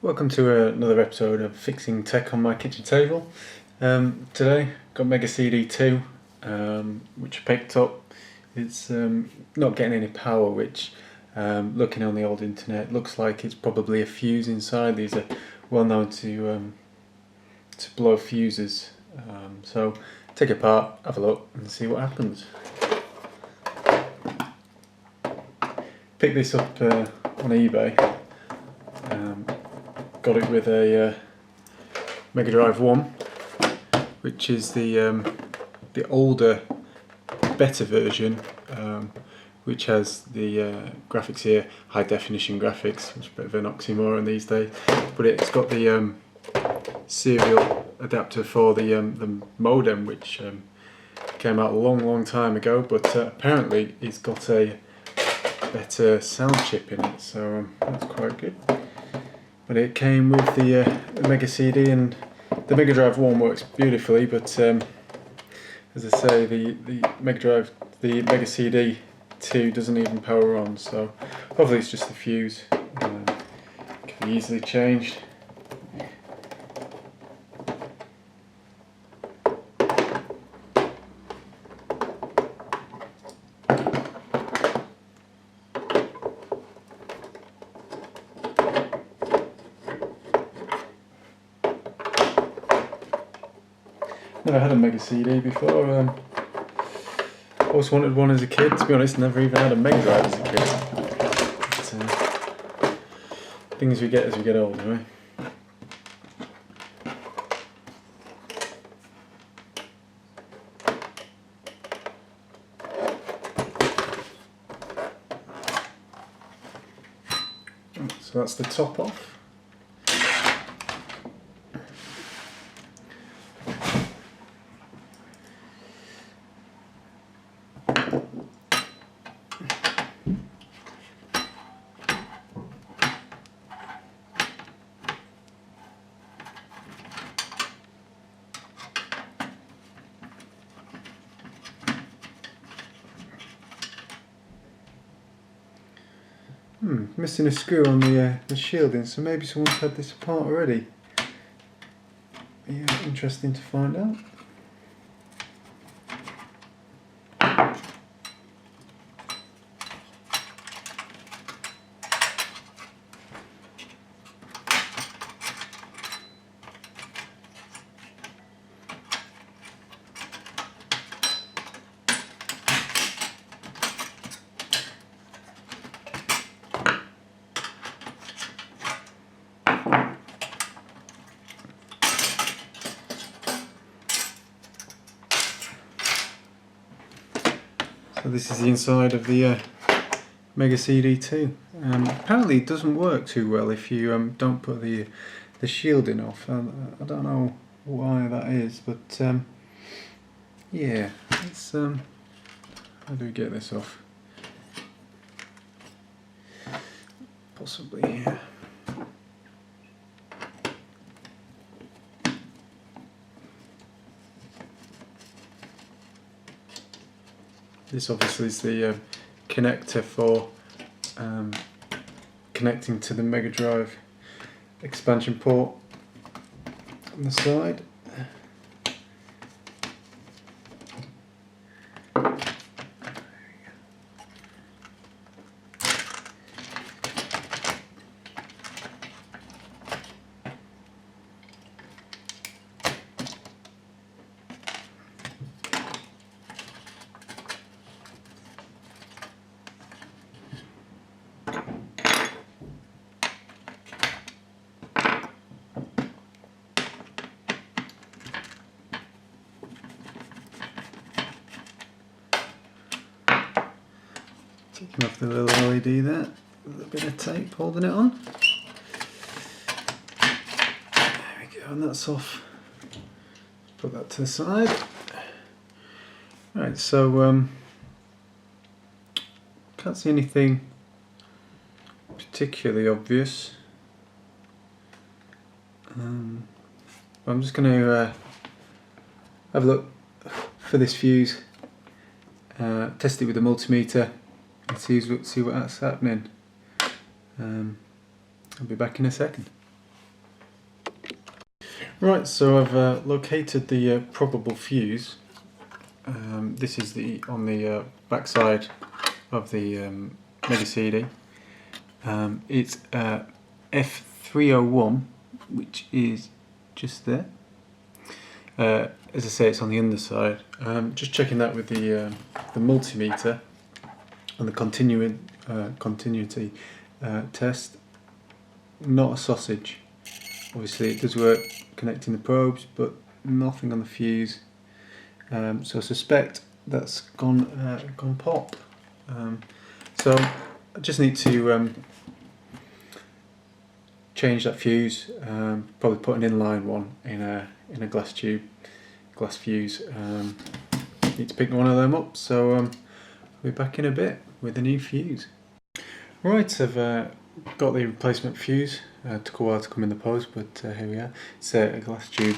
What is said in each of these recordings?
Welcome to another episode of Fixing Tech on my kitchen table. Today got Mega CD 2, which I picked up. It's not getting any power, which looking on the old internet looks like it's probably a fuse inside. These are well known to blow fuses. So take it apart, have a look and see what happens. Picked this up on eBay. Got it with a Mega Drive 1, which is the older, better version, which has the graphics here, high definition graphics, which is a bit of an oxymoron these days. But it's got the serial adapter for the modem, which came out a long time ago. But apparently it's got a better sound chip in it, so that's quite good. But it came with the Mega CD, and the Mega Drive 1 works beautifully, but as I say, the Mega CD 2 doesn't even power on, so hopefully it's just the fuse. Can be easily changed. Never had a Mega CD before. Always wanted one as a kid. To be honest, never even had a Mega Drive as a kid. But, things we get as we get older, right? So that's the top off. Missing a screw on the shielding, so maybe someone's had this apart already. Yeah, interesting to find out. So this is the inside of the Mega CD 2. Apparently it doesn't work too well if you don't put the shielding off. I don't know why that is, but yeah, it's how do we get this off? Possibly here. This obviously is the connector for connecting to the Mega Drive expansion port on the side. Taking off the little LED there, with a bit of tape holding it on. There we go, and that's off. Put that to the side. Right, so can't see anything particularly obvious. I'm just going to have a look for this fuse, test it with a multimeter and see what's happening. I'll be back in a second. Right, so I've located the probable fuse. This is on the back side of the Mega CD. It's F301, which is just there. As I say, it's on the underside. Just checking that with the multimeter and the continuity test. Not a sausage. Obviously, it does work connecting the probes, but nothing on the fuse. So I suspect that's gone pop. So I just need to change that fuse. Probably put an inline one in a glass tube, glass fuse. Need to pick one of them up. So I'll be back in a bit with a new fuse. Right, I've got the replacement fuse. Took a while to come in the post, but here we are. It's a glass tube,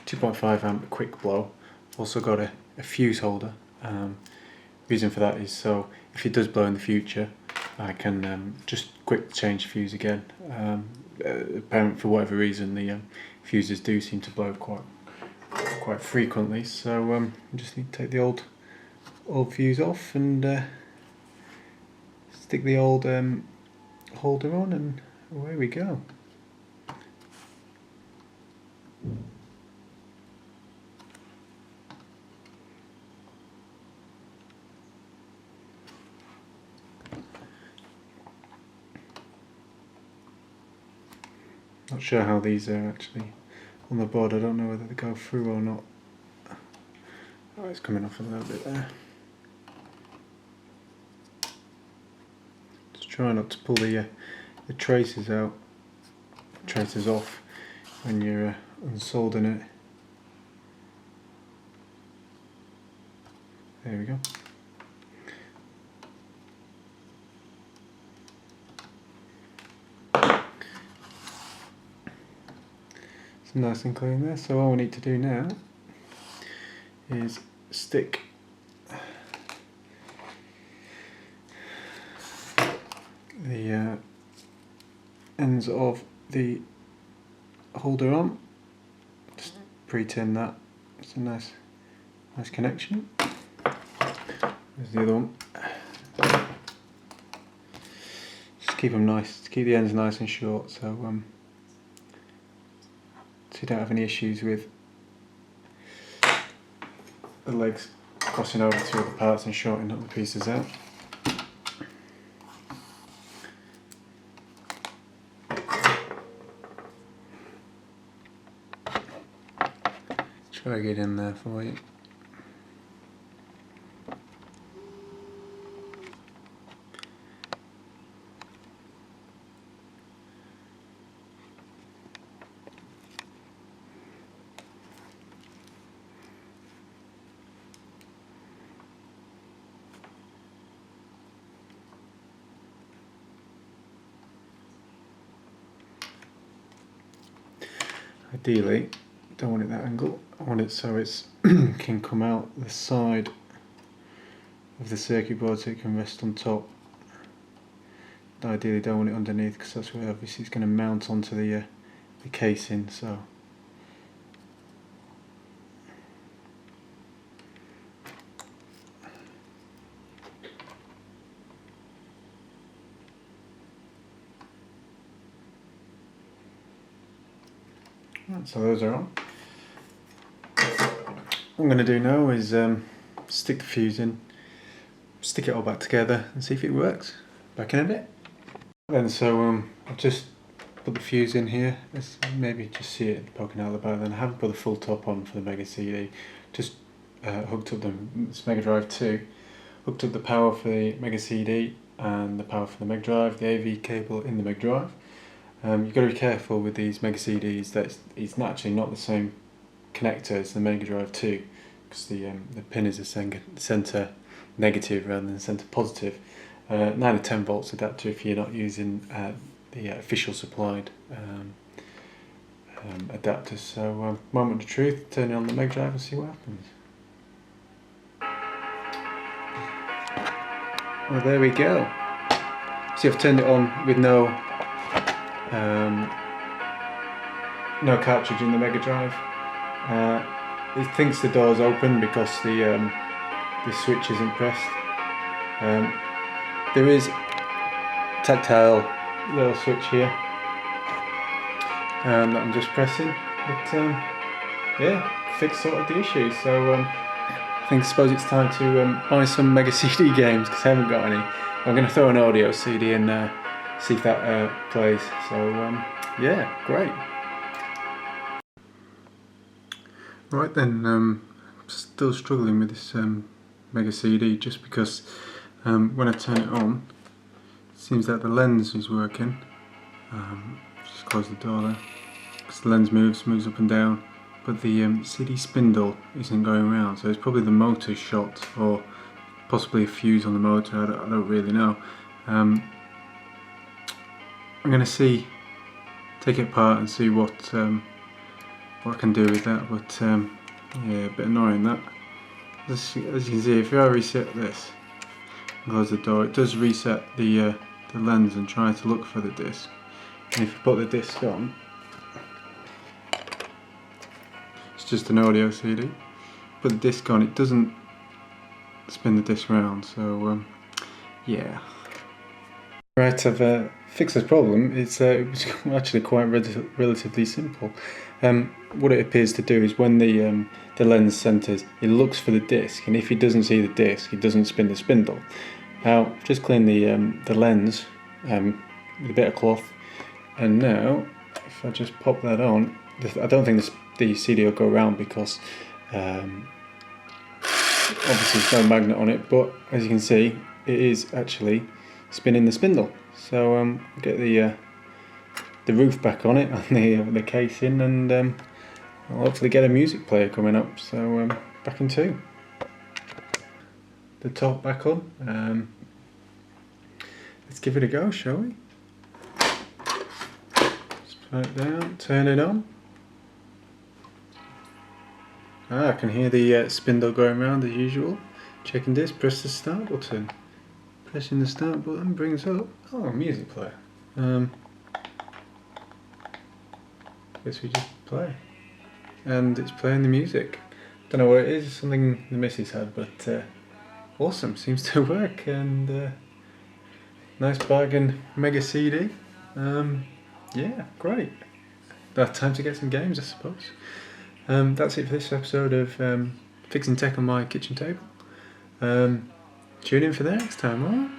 2.5 amp quick blow. Also got a fuse holder. Reason for that is so if it does blow in the future, I can just quick change the fuse again. Apparently, for whatever reason, the fuses do seem to blow quite frequently. So I just need to take the old fuse off and stick the old holder on, and away we go. Not sure how these are actually on the board. I don't know whether they go through or not. Oh, it's coming off a little bit there. Just try not to pull the traces off when you're unsoldering it. There we go. It's nice and clean there. So all we need to do now is stick the ends of the holder on. Just pre-tin that. It's a nice connection. There's the other one. Just keep them nice. To keep the ends nice and short, so you don't have any issues with the legs crossing over to other parts and shorting up the pieces out. Try to get in there for you. Ideally, don't want it that angle. I want it so it's can come out the side of the circuit board so it can rest on top. Ideally, don't want it underneath because that's where obviously it's going to mount onto the casing. So. Right, so those are on. What I'm going to do now is stick the fuse in, stick it all back together and see if it works. Back in a bit. Then so I've just put the fuse in here. Let's maybe just see it poking out of the back. Then I haven't put the full top on for the Mega CD. Just hooked up this Mega Drive 2. Hooked up the power for the Mega CD and the power for the Mega Drive, the AV cable in the Mega Drive. You've got to be careful with these Mega CDs that it's actually not the same connector as the Mega Drive 2 because the pin is a centre negative rather than centre positive. 9 or 10 volts adapter if you're not using the official supplied adapters. So moment of truth, turn it on the Mega Drive and see what happens. Well, there we go. See, I've turned it on with no no cartridge in the Mega Drive. It thinks the door's open because the switch isn't pressed. There is tactile little switch here that I'm just pressing, but yeah, fixed sort of the issue. So I suppose it's time to buy some Mega CD games because I haven't got any. I'm going to throw an audio CD and see if that plays. So yeah, great. Right then, I'm still struggling with this Mega CD just because when I turn it on, it seems that the lens is working. Just close the door there, because the lens moves up and down, but the CD spindle isn't going around, so it's probably the motor shot or possibly a fuse on the motor, I don't really know. I'm going to take it apart and see what I can do with that, but yeah, a bit annoying that. As you can see, if I reset this and close the door, it does reset the lens and try to look for the disc. And if you put the disc on, it's just an audio CD. Put the disc on, it doesn't spin the disc around, so yeah. Right, I've fixed this problem. It was actually quite relatively simple. What it appears to do is when the lens centres, it looks for the disc, and if it doesn't see the disc, it doesn't spin the spindle. Now, just clean the lens with a bit of cloth, and now if I just pop that on, I don't think the CD will go around because obviously there's no magnet on it, but as you can see, it is actually spinning the spindle. So get the roof back on it, on the casing, and I'll hopefully get a music player coming up. So back in two. The top back on. Let's give it a go, shall we? Just put it down, turn it on. I can hear the spindle going around as usual. Checking this, press the start button. Pressing the start button brings up, oh, music player. Guess we just play. And it's playing the music. Don't know what it is, something the missus had, but awesome, seems to work. And nice bargain Mega CD. Yeah, great. Time to get some games, I suppose. That's it for this episode of Fixing Tech on My Kitchen Table. Tune in for the next time, alright?